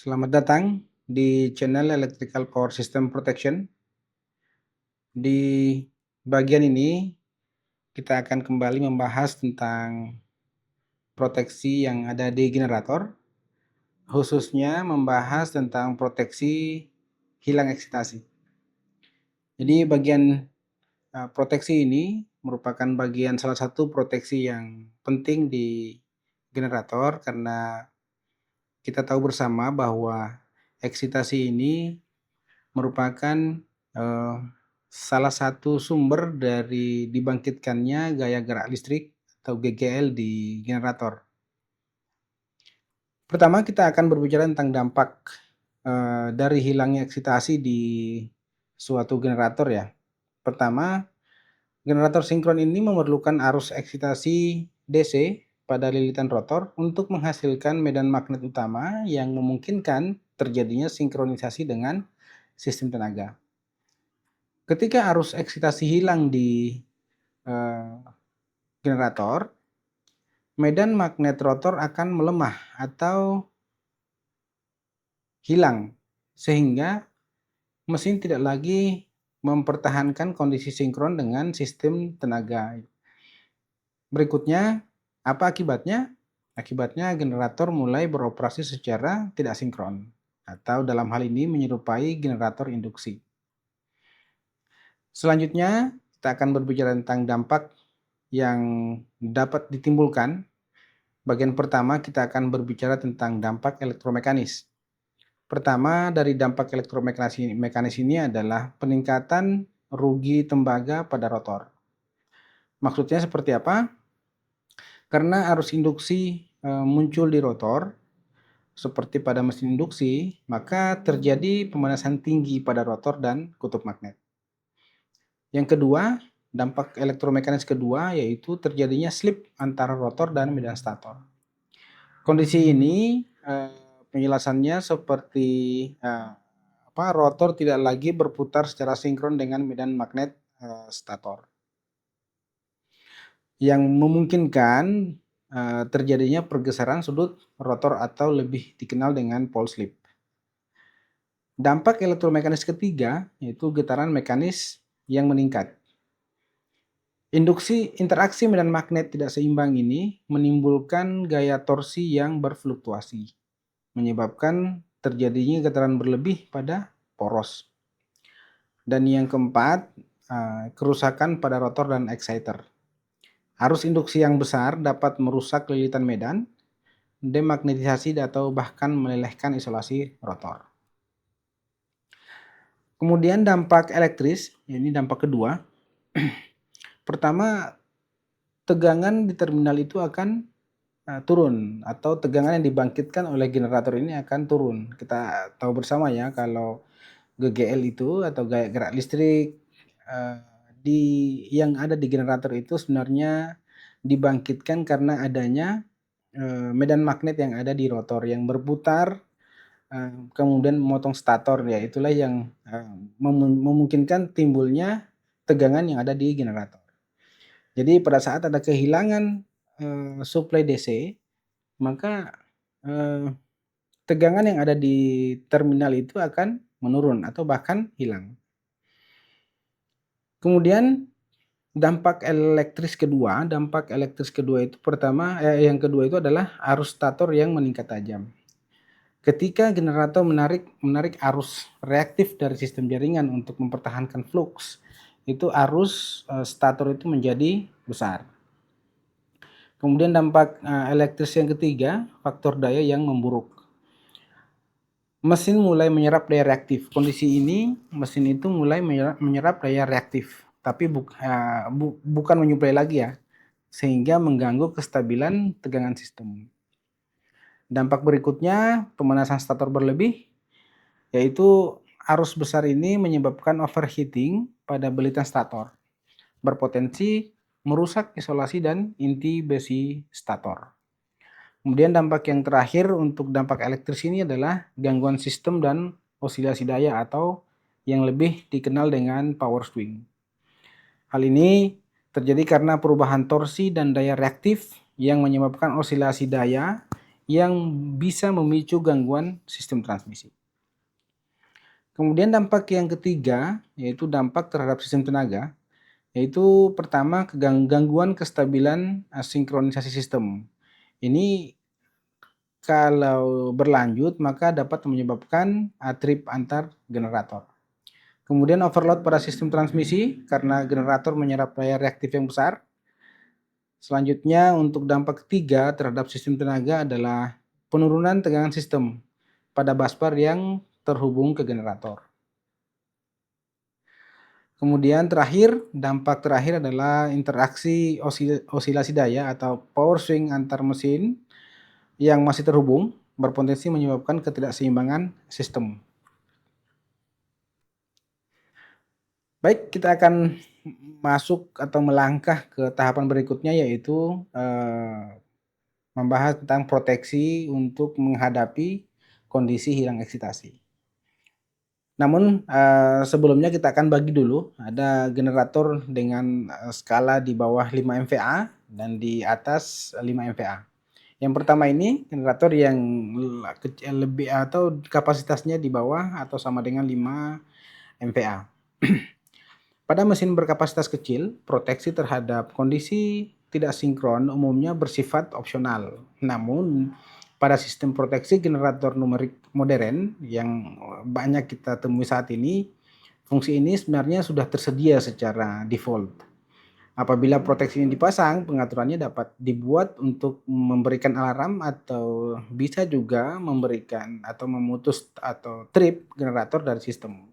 Selamat datang di channel Electrical Power System Protection. Di bagian ini kita akan kembali membahas tentang proteksi yang ada di generator, khususnya membahas tentang proteksi hilang eksitasi. Jadi bagian proteksi ini merupakan bagian salah satu proteksi yang penting di generator karena kita tahu bersama bahwa eksitasi ini merupakan eh, salah satu sumber dari dibangkitkannya gaya gerak listrik atau GGL di generator. Pertama kita akan berbicara tentang dampak dari hilangnya eksitasi di suatu generator ya. Pertama, generator sinkron ini memerlukan arus eksitasi DC pada lilitan rotor untuk menghasilkan medan magnet utama yang memungkinkan terjadinya sinkronisasi dengan sistem tenaga. Ketika arus eksitasi hilang di generator, medan magnet rotor akan melemah atau hilang, sehingga mesin tidak lagi mempertahankan kondisi sinkron dengan sistem tenaga. Berikutnya, apa akibatnya? Akibatnya generator mulai beroperasi secara tidak sinkron, atau dalam hal ini menyerupai generator induksi. Selanjutnya, kita akan berbicara tentang dampak yang dapat ditimbulkan. Bagian pertama kita akan berbicara tentang dampak elektromekanis. Pertama dari dampak elektromekanis ini adalah peningkatan rugi tembaga pada rotor. Maksudnya seperti apa? Karena arus induksi muncul di rotor, seperti pada mesin induksi, maka terjadi pemanasan tinggi pada rotor dan kutub magnet. Yang kedua, dampak elektromekanis kedua yaitu terjadinya slip antara rotor dan medan stator. Kondisi ini penjelasannya seperti rotor tidak lagi berputar secara sinkron dengan medan magnet stator, yang memungkinkan terjadinya pergeseran sudut rotor atau lebih dikenal dengan pole slip. Dampak elektromekanis ketiga yaitu getaran mekanis yang meningkat. Interaksi medan magnet tidak seimbang ini menimbulkan gaya torsi yang berfluktuasi, menyebabkan terjadinya getaran berlebih pada poros. Dan yang keempat, kerusakan pada rotor dan exciter. Arus induksi yang besar dapat merusak lilitan medan, demagnetisasi atau bahkan melelehkan isolasi rotor. Kemudian dampak elektris, ini dampak kedua. Pertama, tegangan di terminal itu akan turun, atau tegangan yang dibangkitkan oleh generator ini akan turun. Kita tahu bersama ya kalau GGL itu atau gaya gerak listrik yang ada di generator itu sebenarnya dibangkitkan karena adanya medan magnet yang ada di rotor yang berputar kemudian memotong stator, ya itulah yang memungkinkan timbulnya tegangan yang ada di generator. Jadi pada saat ada kehilangan suplai DC, maka tegangan yang ada di terminal itu akan menurun atau bahkan hilang. Kemudian dampak elektris kedua itu yang kedua itu adalah arus stator yang meningkat tajam. Ketika generator menarik arus reaktif dari sistem jaringan untuk mempertahankan flux, itu arus stator itu menjadi besar. Kemudian dampak elektris yang ketiga, faktor daya yang memburuk. Mesin mulai menyerap daya reaktif. Kondisi ini mesin itu mulai menyerap daya reaktif, tapi bukan menyuplai lagi ya, sehingga mengganggu kestabilan tegangan sistem. Dampak berikutnya, pemanasan stator berlebih, yaitu arus besar ini menyebabkan overheating pada belitan stator, berpotensi merusak isolasi dan inti besi stator. Kemudian dampak yang terakhir untuk dampak elektris ini adalah gangguan sistem dan osilasi daya atau yang lebih dikenal dengan power swing. Hal ini terjadi karena perubahan torsi dan daya reaktif yang menyebabkan osilasi daya yang bisa memicu gangguan sistem transmisi. Kemudian dampak yang ketiga, yaitu dampak terhadap sistem tenaga, yaitu pertama gangguan kestabilan sinkronisasi sistem. Ini kalau berlanjut maka dapat menyebabkan trip antar generator. Kemudian overload pada sistem transmisi karena generator menyerap daya reaktif yang besar. Selanjutnya untuk dampak ketiga terhadap sistem tenaga adalah penurunan tegangan sistem pada busbar yang terhubung ke generator. Kemudian dampak terakhir adalah interaksi osilasi daya atau power swing antar mesin yang masih terhubung berpotensi menyebabkan ketidakseimbangan sistem. Baik, kita akan masuk atau melangkah ke tahapan berikutnya, yaitu membahas tentang proteksi untuk menghadapi kondisi hilang eksitasi. Namun sebelumnya kita akan bagi dulu, ada generator dengan skala di bawah 5 MVA dan di atas 5 MVA. Yang pertama ini generator yang lebih atau kapasitasnya di bawah atau sama dengan 5 MVA. Pada mesin berkapasitas kecil, proteksi terhadap kondisi tidak sinkron umumnya bersifat opsional. Namun, pada sistem proteksi generator numerik modern yang banyak kita temui saat ini, fungsi ini sebenarnya sudah tersedia secara default. Apabila proteksi ini dipasang, pengaturannya dapat dibuat untuk memberikan alarm atau bisa juga memberikan atau memutus atau trip generator dari sistem.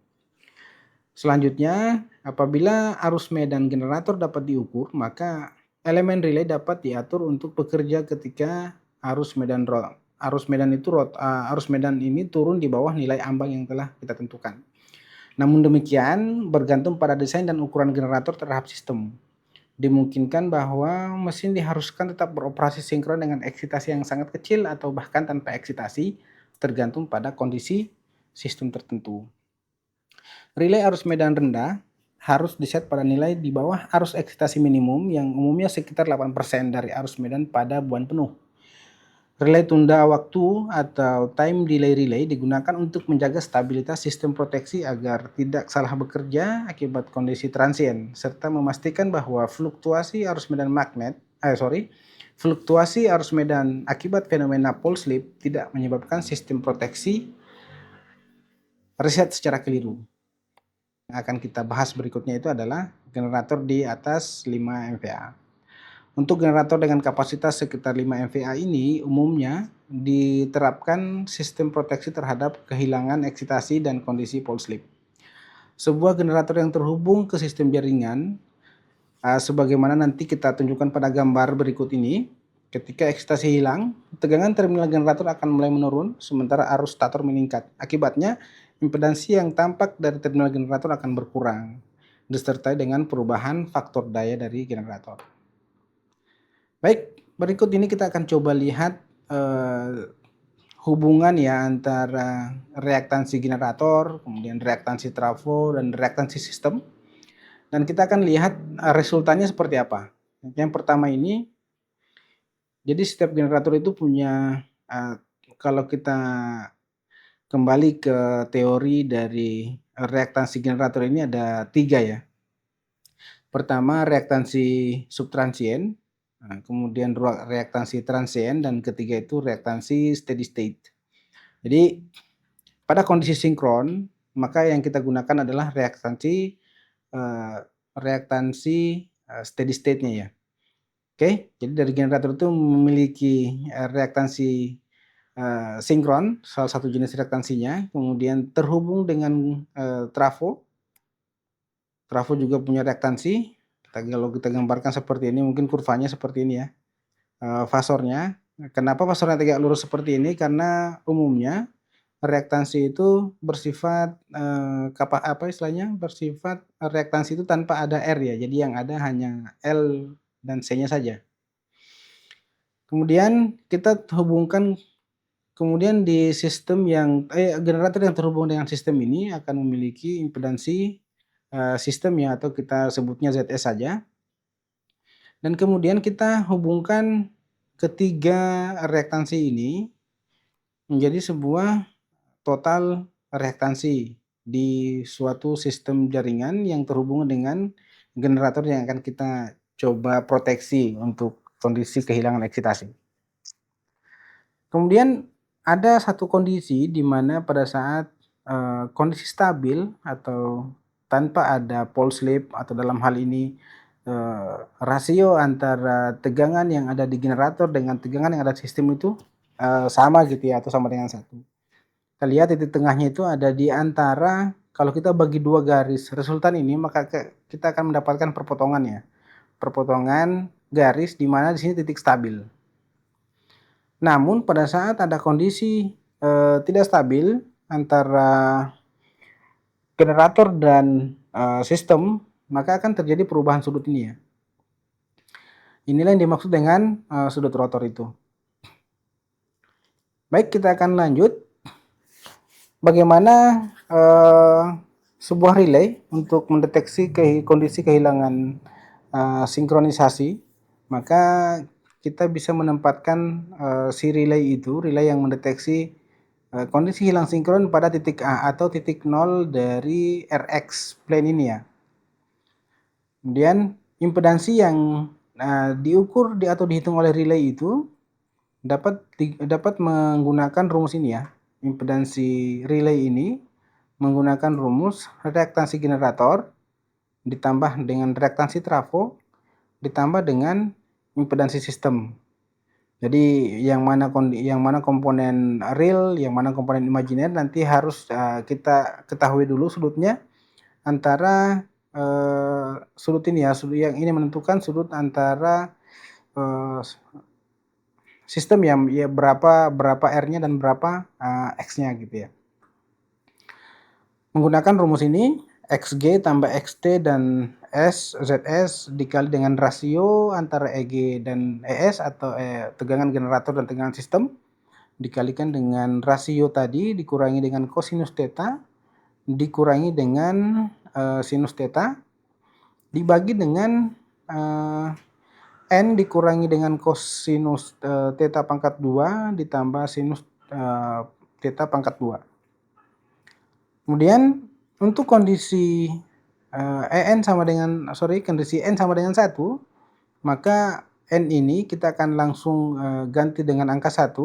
Selanjutnya, apabila arus medan generator dapat diukur, maka elemen relay dapat diatur untuk bekerja ketika arus medan ini turun di bawah nilai ambang yang telah kita tentukan. Namun demikian, bergantung pada desain dan ukuran generator terhadap sistem. Dimungkinkan bahwa mesin diharuskan tetap beroperasi sinkron dengan eksitasi yang sangat kecil atau bahkan tanpa eksitasi, tergantung pada kondisi sistem tertentu. Relay arus medan rendah harus diset pada nilai di bawah arus eksitasi minimum yang umumnya sekitar 8% dari arus medan pada buan penuh. Relay tunda waktu atau time delay relay digunakan untuk menjaga stabilitas sistem proteksi agar tidak salah bekerja akibat kondisi transien, serta memastikan bahwa fluktuasi arus medan akibat fenomena pole slip tidak menyebabkan sistem proteksi reset secara keliru. Yang akan kita bahas berikutnya itu adalah generator di atas 5 MVA. Untuk generator dengan kapasitas sekitar 5 MVA ini umumnya diterapkan sistem proteksi terhadap kehilangan eksitasi dan kondisi pole slip. Sebuah generator yang terhubung ke sistem jaringan sebagaimana nanti kita tunjukkan pada gambar berikut ini, ketika eksitasi hilang, tegangan terminal generator akan mulai menurun sementara arus stator meningkat. Akibatnya, impedansi yang tampak dari terminal generator akan berkurang, disertai dengan perubahan faktor daya dari generator. Baik, berikut ini kita akan coba lihat hubungan ya antara reaktansi generator, kemudian reaktansi trafo, dan reaktansi sistem. Dan kita akan lihat resultannya seperti apa. Yang pertama ini, jadi setiap generator itu punya, kalau kita kembali ke teori dari reaktansi generator ini ada 3 ya. Pertama reaktansi subtransien, kemudian reaktansi transien, dan ketiga itu reaktansi steady state. Jadi pada kondisi sinkron maka yang kita gunakan adalah reaktansi steady state-nya ya. Oke, jadi dari generator itu memiliki reaktansi sinkron, salah satu jenis reaktansinya, kemudian terhubung dengan trafo. Trafo juga punya reaktansi. Kalau kita gambarkan seperti ini, mungkin kurvanya seperti ini ya, fasornya. Kenapa fasornya tegak lurus seperti ini? Karena umumnya reaktansi itu bersifat bersifat reaktansi itu tanpa ada R ya, jadi yang ada hanya L dan C-nya saja. Kemudian kita hubungkan, kemudian di sistem generator yang terhubung dengan sistem ini akan memiliki impedansi sistemnya atau kita sebutnya ZS saja. Dan kemudian kita hubungkan ketiga reaktansi ini menjadi sebuah total reaktansi di suatu sistem jaringan yang terhubung dengan generator yang akan kita coba proteksi untuk kondisi kehilangan eksitasi. Kemudian ada satu kondisi di mana pada saat kondisi stabil atau tanpa ada pole slip, atau dalam hal ini rasio antara tegangan yang ada di generator dengan tegangan yang ada di sistem itu sama gitu ya, atau sama dengan 1. Kita lihat titik tengahnya itu ada di antara, kalau kita bagi 2 garis resultan ini, maka kita akan mendapatkan perpotongan ya. Perpotongan garis di mana di sini titik stabil. Namun pada saat ada kondisi tidak stabil antara generator dan sistem, maka akan terjadi perubahan sudut ini ya. Inilah yang dimaksud dengan sudut rotor itu. Baik, kita akan lanjut. Bagaimana sebuah relay untuk mendeteksi kondisi kehilangan sinkronisasi, maka kita bisa menempatkan si relay itu, relay yang mendeteksi kondisi hilang sinkron pada titik A atau titik 0 dari RX plane ini ya. Kemudian impedansi yang diukur atau dihitung oleh relay itu dapat menggunakan rumus ini ya. Impedansi relay ini menggunakan rumus reaktansi generator ditambah dengan reaktansi trafo ditambah dengan impedansi sistem. Jadi yang mana komponen real, yang mana komponen imajiner nanti harus kita ketahui dulu sudutnya antara sudut ini ya, sudut yang ini menentukan sudut antara sistem yang ya berapa R-nya dan berapa X-nya gitu ya. Menggunakan rumus ini, XG tambah XT dan ZS dikali dengan rasio antara EG dan ES atau tegangan generator dan tegangan sistem, dikalikan dengan rasio tadi dikurangi dengan kosinus theta dikurangi dengan sinus theta dibagi dengan N dikurangi dengan kosinus theta pangkat 2 ditambah sinus theta pangkat 2. Kemudian untuk kondisi kondisi N sama dengan 1, maka N ini kita akan langsung ganti dengan angka 1,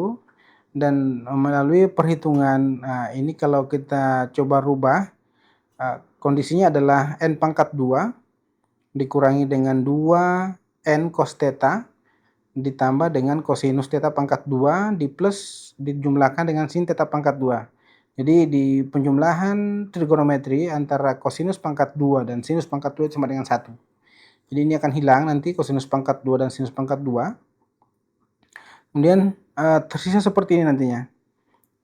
dan melalui perhitungan ini kalau kita coba rubah, kondisinya adalah N pangkat 2 dikurangi dengan 2 N cos theta ditambah dengan kosinus theta pangkat 2 dijumlahkan dengan sin theta pangkat 2. Jadi di penjumlahan trigonometri antara kosinus pangkat 2 dan sinus pangkat 2 sama dengan 1. Jadi ini akan hilang nanti kosinus pangkat 2 dan sinus pangkat 2. Kemudian tersisa seperti ini nantinya.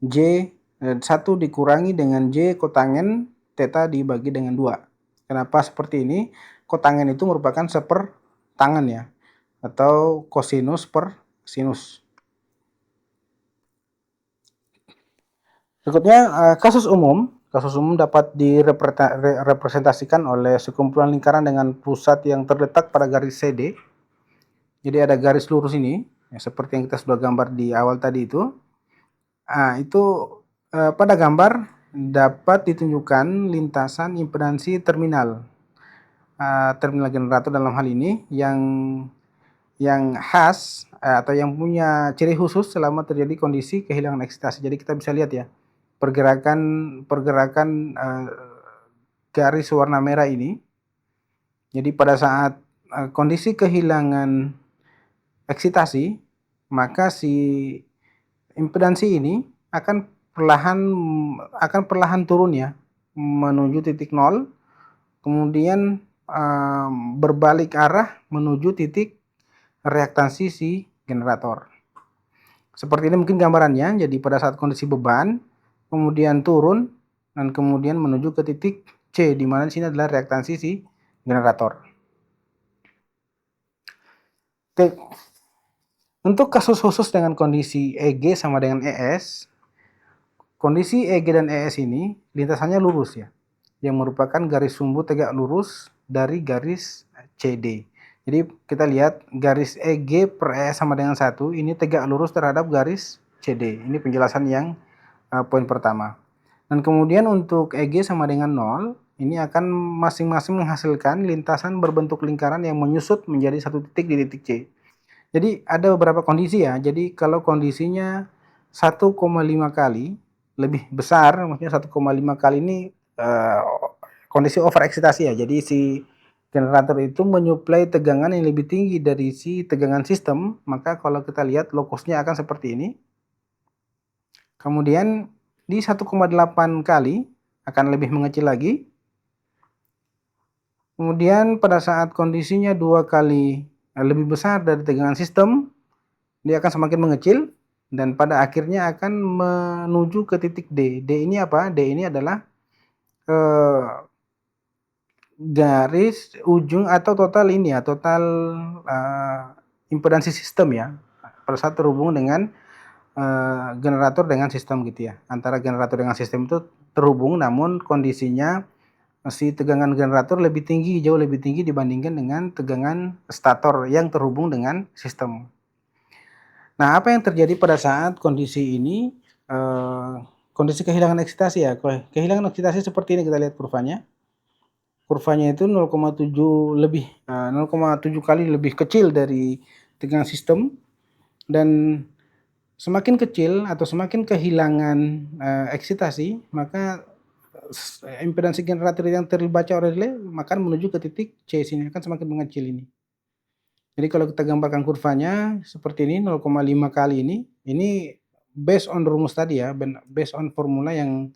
J 1 dikurangi dengan J kotangen theta dibagi dengan 2. Kenapa seperti ini? Kotangen itu merupakan sepertangan ya, atau kosinus per sinus. Berikutnya kasus umum. Kasus umum dapat direpresentasikan oleh sekumpulan lingkaran dengan pusat yang terletak pada garis CD. Jadi ada garis lurus ini, ya, seperti yang kita sudah gambar di awal tadi itu. Itu pada gambar dapat ditunjukkan lintasan impedansi terminal generator dalam hal ini yang khas atau yang punya ciri khusus selama terjadi kondisi kehilangan eksitasi. Jadi kita bisa lihat ya pergerakan garis warna merah ini. Jadi pada saat kondisi kehilangan eksitasi, maka si impedansi ini akan perlahan turun ya menuju titik 0, kemudian berbalik arah menuju titik reaktansi si generator. Seperti ini mungkin gambarannya. Jadi pada saat kondisi beban, kemudian turun dan kemudian menuju ke titik C, di mana di sini adalah reaktansi si generator. Oke. Untuk kasus khusus dengan kondisi EG sama dengan ES, kondisi EG dan ES ini lintasannya lurus ya, yang merupakan garis sumbu tegak lurus dari garis CD. Jadi kita lihat garis EG per ES sama dengan 1, ini tegak lurus terhadap garis CD. Ini penjelasan yang poin pertama. Dan kemudian untuk EG sama dengan 0, ini akan masing-masing menghasilkan lintasan berbentuk lingkaran yang menyusut menjadi satu titik di titik C. Jadi ada beberapa kondisi ya. Jadi kalau kondisinya 1,5 kali lebih besar, maksudnya 1,5 kali ini kondisi overeksitasi ya. Jadi si generator itu menyuplai tegangan yang lebih tinggi dari si tegangan sistem, maka kalau kita lihat lokusnya akan seperti ini. Kemudian di 1,8 kali akan lebih mengecil lagi. Kemudian pada saat kondisinya 2 kali lebih besar dari tegangan sistem, dia akan semakin mengecil dan pada akhirnya akan menuju ke titik D. D ini apa? D ini adalah garis ujung atau total ini ya, total impedansi sistem ya, pada saat terhubung dengan generator dengan sistem gitu ya. Antara generator dengan sistem itu terhubung, namun kondisinya si tegangan generator lebih tinggi, jauh lebih tinggi dibandingkan dengan tegangan stator yang terhubung dengan sistem. Nah, apa yang terjadi pada saat kondisi ini, kondisi kehilangan eksitasi ya. Kehilangan eksitasi seperti ini, kita lihat kurvanya. Kurvanya itu 0,7 lebih, 0,7 kali lebih kecil dari tegangan sistem, dan semakin kecil atau semakin kehilangan eksitasi, maka impedansi generator yang terbaca oleh relay akan menuju ke titik C sini, akan semakin mengecil ini. Jadi kalau kita gambarkan kurvanya seperti ini, 0,5 kali ini based on rumus tadi ya, based on formula yang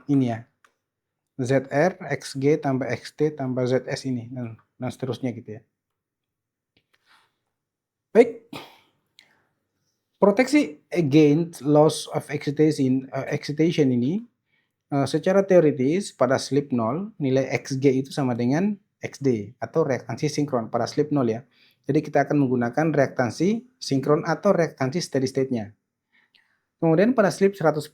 ini ya, ZR, XG tambah XT tambah ZS ini, dan seterusnya gitu ya. Baik, proteksi against loss of excitation ini secara teoritis pada slip 0, nilai XG itu sama dengan XD atau reaktansi sinkron pada slip 0 ya. Jadi kita akan menggunakan reaktansi sinkron atau reaktansi steady state-nya. Kemudian pada slip 100%,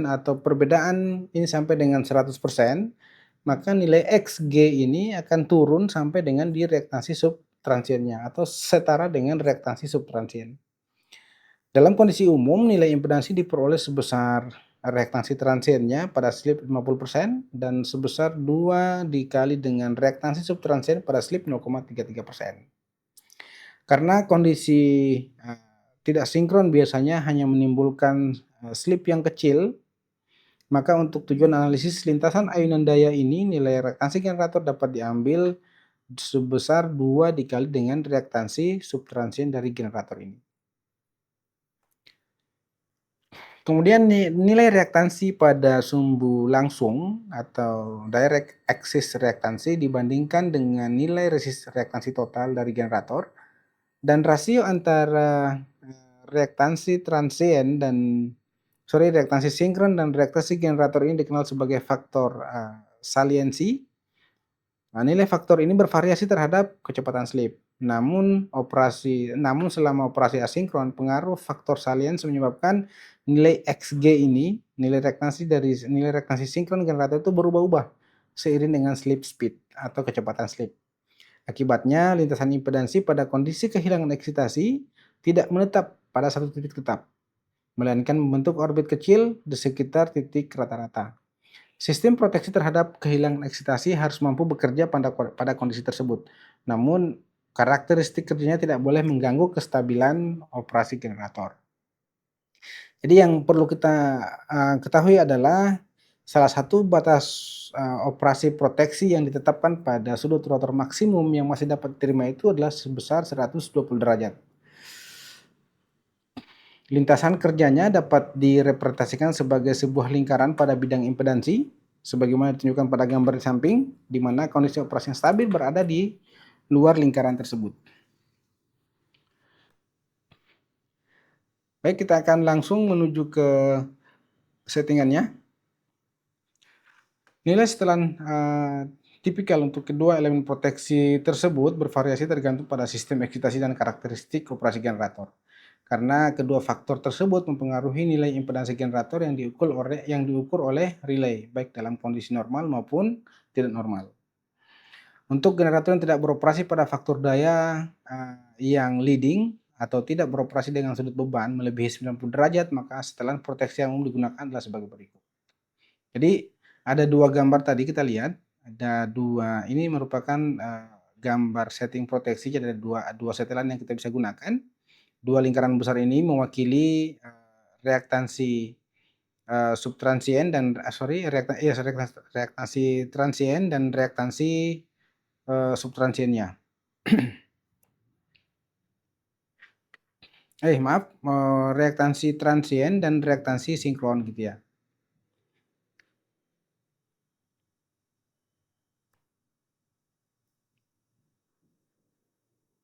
atau perbedaan ini sampai dengan 100%, maka nilai XG ini akan turun sampai dengan di reaktansi subtransiennya atau setara dengan reaktansi subtransien. Dalam kondisi umum, nilai impedansi diperoleh sebesar reaktansi transiennya pada slip 50% dan sebesar 2 dikali dengan reaktansi subtransien pada slip 0,33%. Karena kondisi tidak sinkron biasanya hanya menimbulkan slip yang kecil, maka untuk tujuan analisis lintasan ayunan daya ini, nilai reaktansi generator dapat diambil sebesar 2 dikali dengan reaktansi subtransien dari generator ini. Kemudian nilai reaktansi pada sumbu langsung atau direct axis reaktansi dibandingkan dengan nilai reaktansi total dari generator, dan rasio antara reaktansi sinkron dan reaktansi generator ini dikenal sebagai faktor saliensi. Nah, nilai faktor ini bervariasi terhadap kecepatan slip. Namun selama operasi asinkron, pengaruh faktor saliens menyebabkan nilai XG ini, nilai reaktansi sinkron generator itu berubah-ubah seiring dengan slip speed atau kecepatan slip. Akibatnya, lintasan impedansi pada kondisi kehilangan eksitasi tidak menetap pada satu titik tetap, melainkan membentuk orbit kecil di sekitar titik rata-rata. Sistem proteksi terhadap kehilangan eksitasi harus mampu bekerja pada kondisi tersebut. Namun, karakteristik kerjanya tidak boleh mengganggu kestabilan operasi generator. Jadi yang perlu kita ketahui adalah salah satu batas operasi proteksi yang ditetapkan pada sudut rotor maksimum yang masih dapat diterima itu adalah sebesar 120 derajat. Lintasan kerjanya dapat direpresentasikan sebagai sebuah lingkaran pada bidang impedansi, sebagaimana ditunjukkan pada gambar di samping, di mana kondisi operasi yang stabil berada di luar lingkaran tersebut. Baik, kita akan langsung menuju ke settingannya. Nilai setelan tipikal untuk kedua elemen proteksi tersebut bervariasi tergantung pada sistem eksitasi dan karakteristik operasi generator. Karena kedua faktor tersebut mempengaruhi nilai impedansi generator yang diukur oleh relay, baik dalam kondisi normal maupun tidak normal. Untuk generator yang tidak beroperasi pada faktor daya, yang leading atau tidak beroperasi dengan sudut beban melebihi 90 derajat, maka setelan proteksi yang umum digunakan adalah sebagai berikut. Jadi ada 2 gambar tadi kita lihat, ada 2 ini merupakan, gambar setting proteksi, jadi ada dua setelan yang kita bisa gunakan. 2 lingkaran besar ini mewakili, reaktansi, subtransien dan sorry reaktansi transien dan reaktansi, subtransiennya. Maaf, reaktansi transien dan reaktansi sinkron gitu ya.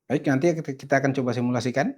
Baik, nanti kita akan coba simulasikan.